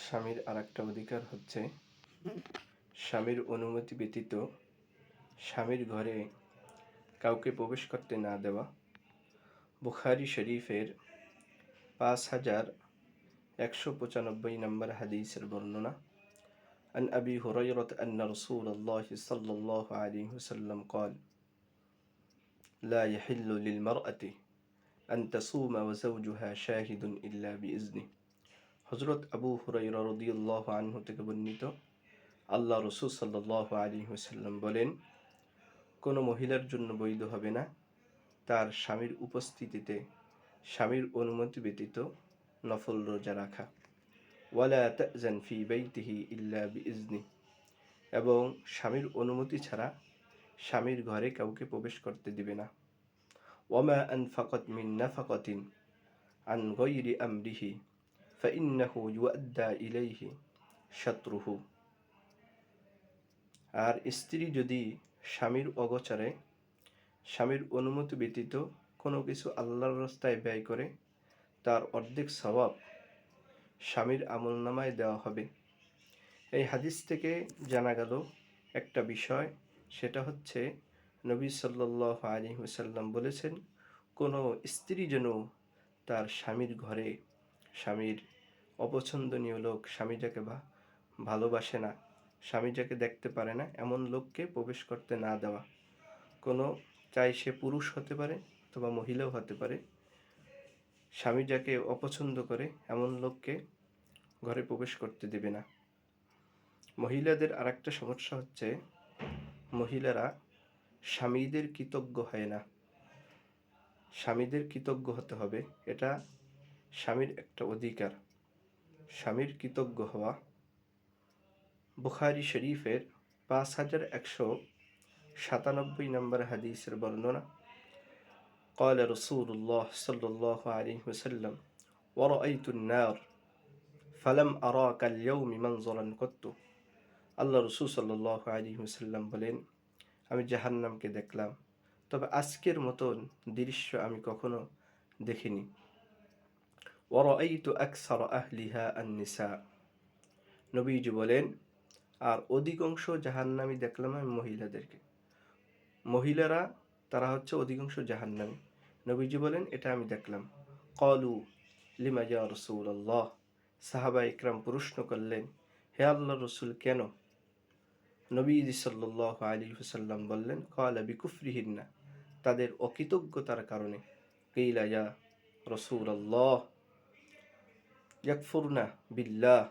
স্বামীর আরেকটা অধিকার হচ্ছে স্বামীর অনুমতি ব্যতীত স্বামীর ঘরে কাউকে প্রবেশ করতে না দেওয়া। বুখারী শরীফের 5195 নম্বর হাদিসের বর্ণনা। عن أبي هريرة أن رسول الله صلى الله عليه وسلم قال لا يحل للمرأة أن تصوم وزوجها شاهد إلا بإذنه। হযরত আবু হুরায়রা রাদিয়াল্লাহু আনহু থেকে বর্ণিত, আল্লাহ রাসূল সাল্লাল্লাহু আলাইহি ওয়াসাল্লাম বলেন, কোনো মহিলার জন্য বৈধ হবে না তার স্বামীর উপস্থিতিতে স্বামীর অনুমতি ব্যতীত নফল রোজা রাখা। ওয়ালা তা'জান ফি বাইতিহি ইল্লা বিইজনি, এবং স্বামীর অনুমতি ছাড়া স্বামীর ঘরে কাউকে প্রবেশ করতে দিবে না। ওয়ামা আনফাকাত মিন নাফাকাতিন আন গায়রি আমরিহি ফাইন্নাহু ইউআদ্দা ইলাইহি শাতরুহু। আর স্ত্রী যদি স্বামীর অগোচরে স্বামীর অনুমতি ব্যতীত কোনো কিছু আল্লাহর রাস্তায় ব্যয় করে তার অর্ধেক সওয়াব স্বামীর আমলনামায় দেওয়া হবে। এই হাদিস থেকে জানা গেল একটা বিষয়, সেটা হচ্ছে নবী সাল্লাল্লাহু আলাইহি ওয়াসাল্লাম বলেছেন, কোনো স্ত্রী যেন তার স্বামীর ঘরে স্বামীর অপছন্দনীয় লোক, স্বামী যাকে ভালোবাসে না, স্বামী যাকে দেখতে পারে না এমন লোককে প্রবেশ করতে না দেওয়া। কোনো, চাই সে পুরুষ হতে পারে অথবা মহিলাও হতে পারে, স্বামী যাকে অপছন্দ করে এমন লোককে ঘরে প্রবেশ করতে দেবে না। মহিলাদের আরেকটা সমস্যা হচ্ছে, মহিলারা স্বামীদের কৃতজ্ঞ হয় না। স্বামীদের কৃতজ্ঞ হতে হবে, এটা স্বামীর একটা অধিকার, স্বামীর কৃতজ্ঞ হওয়া। বুখারী শরীফের 5197 নম্বর হাদিসের বর্ণনা। قال رسول الله صلى الله عليه وسلم ورأيت النار فلم أراك اليوم منظرا قط। আল্লাহ রাসূল সাল্লাল্লাহু আলাইহি ওয়াসাল্লাম বলেন, আমি জাহান্নামকে দেখলাম, তবে আজকের মতন দৃশ্য আমি কখনো দেখিনি। ওয়ারাআইতু আকসারা আহলিহা আন-নিসা। নবীজি বলেন, আর অধিকাংশ জাহান্নামী দেখলাম আমি মহিলাদেরকে। মহিলারা তারা হচ্ছে অধিকাংশ জাহান্নামী। নবীজি বলেন, এটা আমি দেখলাম। ক্বালু লিমা ইয়া রাসূলুল্লাহ। সাহাবা ইকরাম প্রশ্ন করলেন, হে আল্লাহর রাসূল, কেন? নবীজি সাল্লাল্লাহু আলাইহি ওয়াসাল্লাম বললেন, ক্বালা বিকুফরিহিন্না, তাদের অকৃতজ্ঞতার কারণে। কিলা ইয়া রাসূলুল্লাহ ইয়াকফুরনা বিল্লাহ।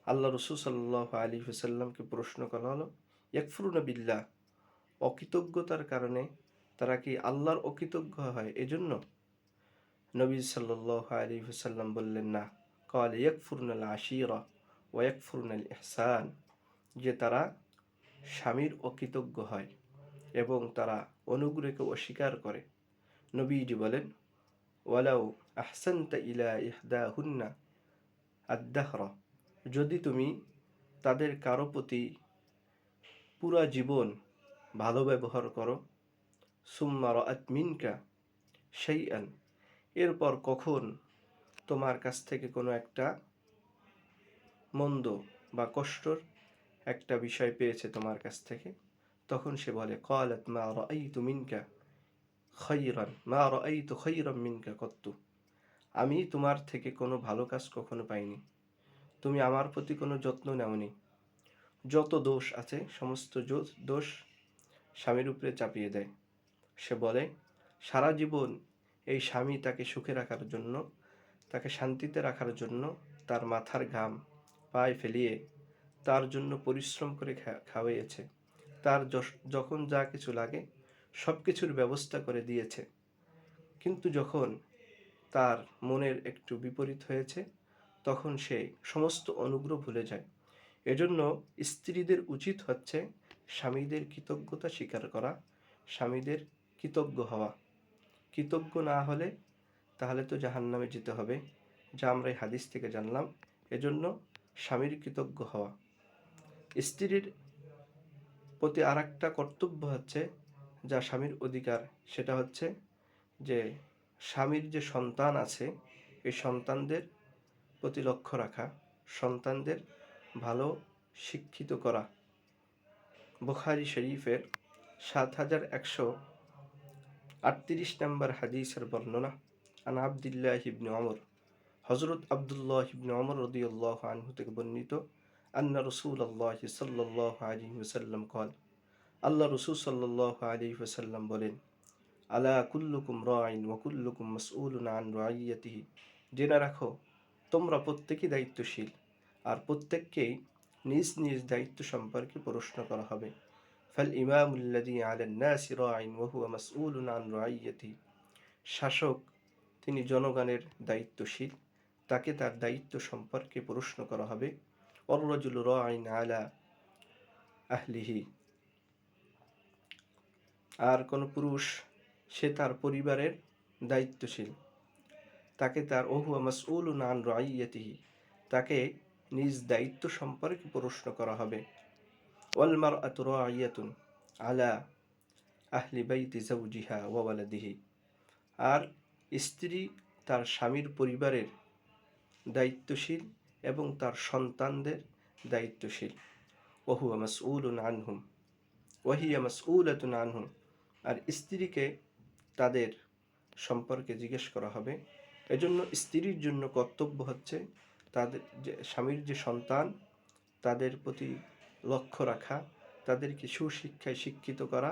আল্লাহ রাসূল সাল্লাল্লাহু আলাইহি ওয়াসাল্লামকে প্রশ্ন করা হলো, ইয়াকফুরনা বিল্লাহ, অকৃতজ্ঞতার কারণে তারা কি আল্লাহর অকৃতজ্ঞ হয় এজন্য? নবী সাল্লাল্লাহু আলাইহি ওয়াসাল্লাম বললেন, না। ক্বালা ইয়াকফুরনাল আশীরা ওয়া ইয়াকফুরনাল ইহসান, যে তারা স্বামীর অকৃতজ্ঞ হয় এবং তারা অনুগ্রহকে অস্বীকার করে। নবীজি বলেন, ওয়ালাউ আহসানতা ইলা ইহদাহুন্না আদ-দাহরা, যদি তুমি তাদের কারো প্রতি পুরা জীবন ভালো ব্যবহার করো, সুম্মা রাআত মিনকা শাইআন, এরপর কখন তোমার কাছ থেকে কোনো একটা মন্দ বা কষ্টর একটা বিষয় পেয়েছে তোমার কাছ থেকে, তখন সে বলে, ক্বালাত মা রাআইতু মিনকা খায়রান মা রাআইতু খায়রান মিনকা কত্তু, আমি তোমার থেকে কোনো ভালো কাজ কখনো পাইনি, তুমি আমার প্রতি কোনো যত্ন নেওনি। যত দোষ আছে সমস্ত দোষ স্বামীর উপরে চাপিয়ে দেয়। সে বলে, সারা জীবন এই স্বামী তাকে সুখে রাখার জন্য, তাকে শান্তিতে রাখার জন্য তার মাথার ঘাম পায়ে ফেলিয়ে তার জন্য পরিশ্রম করে খাওয়াইয়েছে, তার যখন যা কিছু লাগে সব কিছুর ব্যবস্থা করে দিয়েছে, কিন্তু যখন তার মনের একটু বিপরীত হয়েছে তখন সে সমস্ত অনুগ্রহ ভুলে যায়। এজন্য স্ত্রীদের উচিত হচ্ছে স্বামীদের কৃতজ্ঞতা স্বীকার করা, স্বামীদের কৃতজ্ঞ হওয়া। কৃতজ্ঞ না হলে তাহলে তো জাহান্নামে যেতে হবে, যা আমরা এই হাদিস থেকে জানলাম। এজন্য স্বামীর কৃতজ্ঞ হওয়া। স্ত্রীর প্রতি আরেকটা কর্তব্য হচ্ছে, যা স্বামীর অধিকার, সেটা হচ্ছে যে স্বামীর যে সন্তান আছে এই সন্তানদের প্রতি লক্ষ্য রাখা, সন্তানদের ভালো শিক্ষিত করা। বুখারী শরীফের ৭,১৩৮ নম্বর হাদিসের বর্ণনা। আন আব্দুল্লাহ ইবনে ওমর, হযরত আব্দুল্লাহ ইবনে ওমর রাদিয়াল্লাহু আনহু থেকে বর্ণিত, আন্না রাসূলুল্লাহ সাল্লাল্লাহু আলাইহি ওয়াসাল্লাম قال, আল্লাহ রাসূল সাল্লাল্লাহু আলাইহি ওয়াসাল্লাম বলেন, আলা কুল্লুকুম রাইন ওয়া কুল্লুকুম মাসউলুন আন রাইয়াতিহি, জেনে রাখো তোমরা প্রত্যেকেই দায়িত্বশীল আর প্রত্যেককেই নিজ নিজ দায়িত্ব সম্পর্কে প্রশ্ন করা হবে। ফাল ইমামুল্লাযী আলান নাসি রাইন ওয়া হুয়া মাসউলুন আন রাইয়াতিহি, শাসক তিনি জনগণের দায়িত্বশীল, তাকে তার দায়িত্ব সম্পর্কে প্রশ্ন করা হবে। ওয়ার রাজুলু রাইন আলা আহলিহি, আর কোন পুরুষ সে তার পরিবারের দায়িত্বশীল, তাকে তার ওহুয়া মাসউলুন আন রাইয়াতিহি, তাকে নিজ দায়িত্ব সম্পর্কে প্রশ্ন করা হবে। ওয়াল মারআতু রাইয়াতুন আলা আহলি বাইতি যাওজিহা ওয়া ওয়ালাদিহি, আর স্ত্রী তার স্বামীর পরিবারের দায়িত্বশীল এবং তার সন্তানদের দায়িত্বশীল। ওহুয়া মাসউলুন আনহুম ওয়াহিয়া মাসউলাতুন আনহুম, আর স্ত্রীকে তাদের সম্পর্কে জিজ্ঞেস করা হবে। এজন্য স্ত্রীর জন্য কর্তব্য হচ্ছে তাদের যে স্বামীর যে সন্তান তাদের প্রতি লক্ষ্য রাখা, তাদেরকে সুশিক্ষায় শিক্ষিত করা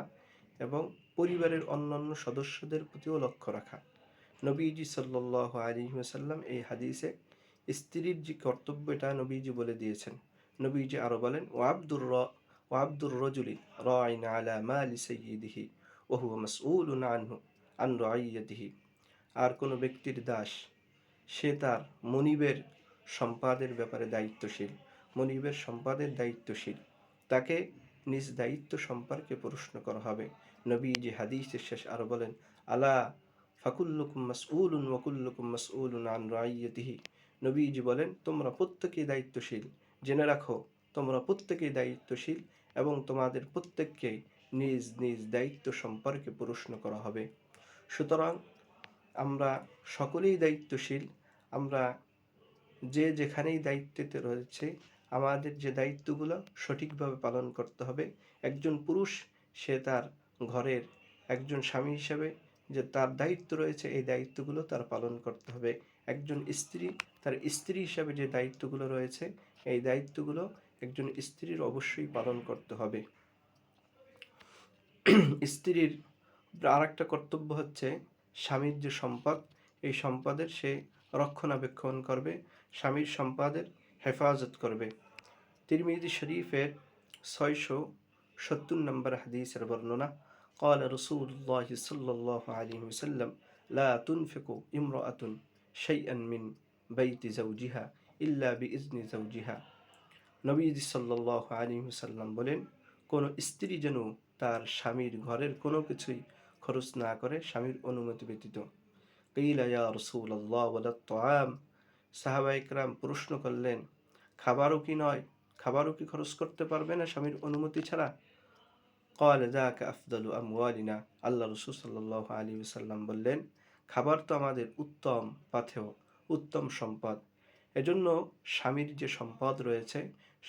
এবং পরিবারের অন্যান্য সদস্যদের প্রতিও লক্ষ্য রাখা। নবীজি সাল্লাল্লাহু আলাইহি ওয়াসাল্লাম এই হাদিসে স্ত্রীর যে কর্তব্য এটা নবীজি বলে দিয়েছেন। নবীজি আরো বলেন, ওয়া আব্দুর রাজুলি রাইন আলা মালি সাইয়্যিদিহি ওয়া হুয়া মাসউলুন আনহু আন রাইয়াতিহি, আর কোনো ব্যক্তির দাস সে তার মনিবের সম্পাদের ব্যাপারে দায়িত্বশীল, মনিবের সম্পাদের দায়িত্বশীল, তাকে নিজ দায়িত্ব সম্পর্কে প্রশ্ন করা হবে। নবীজি হাদিসের শেষ আরো বলেন, আলা ফাকুল্লুকুম মাসউলুন ওয়া কুল্লুকুম মাসউলুন আন রাইয়াতিহি, নবীজি বলেন তোমরা প্রত্যেকেই দায়িত্বশীল, জেনে রাখো তোমরা প্রত্যেকেই দায়িত্বশীল এবং তোমাদের প্রত্যেককে নিজ নিজ দায়িত্ব সম্পর্কে প্রশ্ন করা হবে। সুতরাং আমরা সকলেই দায়িত্বশীল, আমরা যে যেখানেই দায়িত্বে রয়েছে আমাদের যে দায়িত্বগুলো সঠিকভাবে পালন করতে হবে। একজন পুরুষ সে তার ঘরের একজন স্বামী হিসেবে যে তার দায়িত্ব রয়েছে এই দায়িত্বগুলো তার পালন করতে হবে। একজন স্ত্রী তার স্ত্রী হিসাবে যে দায়িত্বগুলো রয়েছে এই দায়িত্বগুলো একজন স্ত্রীর অবশ্যই পালন করতে হবে। স্ত্রীর আরেকটা কর্তব্য হচ্ছে স্বামীর যে সম্পদ এই সম্পদের সে রক্ষণাবেক্ষণ করবে, স্বামীর সম্পদের হেফাজত করবে। তিরমিজি শরীফের 670 নম্বর হাদিসের বর্ণনা। قال رسول الله صلى الله عليه وسلم لا تنفق امرأة شيئا من بيت زوجها إلا بإذن زوجها, নবীজি সাল্লাল্লাহু আলাইহি ওয়াসাল্লাম বলেন, কোন স্ত্রী যেন তার স্বামীর ঘরের কোনো কিছুই খরচ না করে স্বামীর অনুমতি ব্যতীত। কিলা ইয়া রাসূলুল্লাহ ওয়ালা তাআম, সাহাবায়ে কেরাম প্রশ্ন করলেন, খাবারও কি নয়, খাবারও কি খরচ করতে পারবে না স্বামীর অনুমতি ছাড়া? ক্বাল যাকা আফদালু আমওয়ালিনা, আল্লাহ রাসূল সাল্লাল্লাহু আলাইহি ওয়াসাল্লাম বললেন, খাবার তো আমাদের উত্তম পাথেয়, উত্তম সম্পদ। এজন্য স্বামীর যে সম্পদ রয়েছে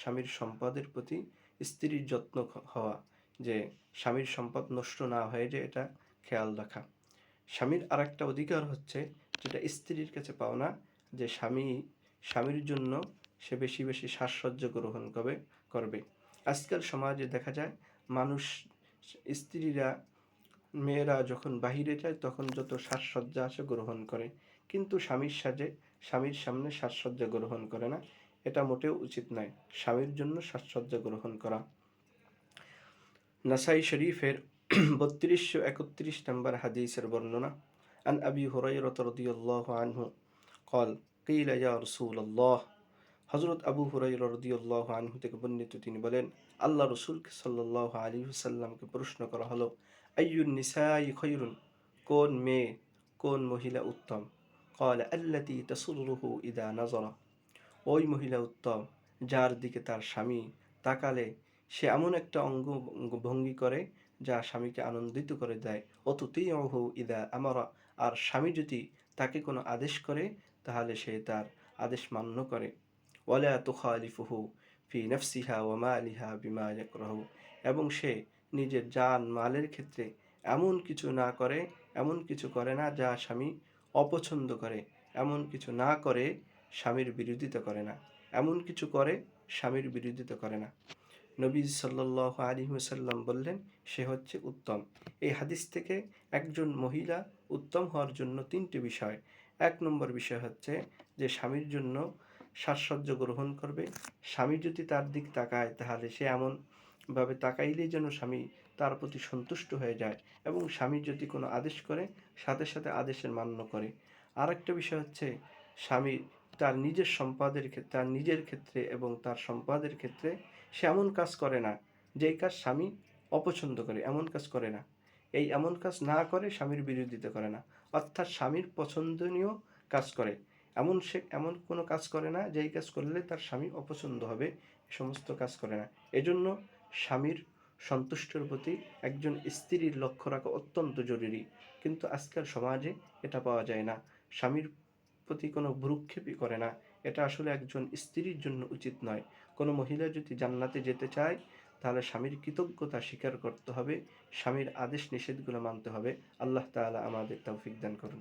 স্বামীর সম্পদের প্রতি স্ত্রীর যত্ন হওয়া, যে স্বামীর সম্পদ নষ্ট না হয়ে যায় এটা খেয়াল রাখা। স্বামীর আরেকটা অধিকার হচ্ছে যেটা স্ত্রীর কাছে পাও না, যে স্বামীর জন্য সে বেশি বেশি সাজসজ্জা গ্রহণ করবে। আজকাল সমাজে দেখা যায় মানুষ স্ত্রীরা মেয়েরা যখন বাহিরে যায় তখন যত সাজসজ্জা আসে গ্রহণ করে, কিন্তু স্বামীর সামনে সাজসজ্জা গ্রহণ করে না। এটা মোটেও উচিত নয়, স্বামীর জন্য সাজসজ্জা গ্রহণ করা। নাসাই শরীফের 3231 নম্বর হাদিসের বর্ণনা। আন আবি হুরায়রা রাদিয়াল্লাহু আনহু قال قيل يا رسول الله, হযরত আবু হুরায়রা রাদিয়াল্লাহু আনহু থেকে বর্ণিত, তিনি বলেন আল্লাহ রাসূল সাল্লাল্লাহু আলাইহি ওয়াসাল্লামকে প্রশ্ন করা হলো, আইয়ুন নিসাই খায়রুন, কোন মেয়ে কোন মহিলা উত্তম? قال التي تسره اذا نظر, ওই মহিলা উত্তম যার দিকে তার স্বামী তাকালে সে এমন একটা ভঙ্গি করে যা স্বামীকে আনন্দিত করে দেয়। অতুতিউহু ইদা আমারা, আর স্বামী যদি তাকে কোনো আদেশ করে তাহলে সে তার আদেশ মান্য করে। ওয়ালা তুখালিফুহু ফি নাফসিহা ওয়া মালিহা বিমা ইয়াকরাহু, এবং সে নিজের জান মালের ক্ষেত্রে এমন কিছু না করে, এমন কিছু করে না যা স্বামী অপছন্দ করে, এমন কিছু না করে স্বামীর বিরোধিতা করে না, এমন কিছু করে স্বামীর বিরোধিতা করে না। নবী সাল্লাল্লাহু আলাইহি ওয়াসাল্লাম বললেন সে হচ্ছে উত্তম। এই হাদিস থেকে একজন মহিলা উত্তম হওয়ার জন্য তিনটি বিষয়। এক নম্বর বিষয় হচ্ছে যে স্বামীর জন্য সাজসজ্জ গ্রহণ করবে। স্বামী যদি তার দিক তাকায় তাহলে সে এমনভাবে তাকাইলেই যেন স্বামী তার প্রতি সন্তুষ্ট হয়ে যায়, এবং স্বামী যদি কোনো আদেশ করে সাথে সাথে আদেশের মান্য করে। আর একটা বিষয় হচ্ছে স্বামী তার নিজের সম্পাদের ক্ষেত্রে, তার নিজের ক্ষেত্রে এবং তার সম্পাদের ক্ষেত্রে সে এমন কাজ করে না যেই কাজ স্বামী অপছন্দ করে, এমন কাজ করে না। এই এমন কাজ না করে স্বামীর বিরোধিতা করে না, অর্থাৎ স্বামীর পছন্দনীয় কাজ করে। এমন কোনো কাজ করে না যেই কাজ করলে তার স্বামী অপছন্দ হবে, এ সমস্ত কাজ করে না। এজন্য স্বামীর সন্তুষ্টির প্রতি একজন স্ত্রীর লক্ষ্য রাখা অত্যন্ত জরুরি। কিন্তু আজকাল সমাজে এটা পাওয়া যায় না। স্বামীর প্রতি কোনো ভ্রুক্ষেপই করে না। এটা আসলে একজন স্ত্রীর জন্য উচিত নয়। কোনো মহিলা যদি জান্নাতে যেতে চায় তাহলে স্বামীর কৃতজ্ঞতা স্বীকার করতে হবে, স্বামীর আদেশ নিষেধগুলো মানতে হবে। আল্লাহ তাআলা আমাদের তৌফিক দান করুন।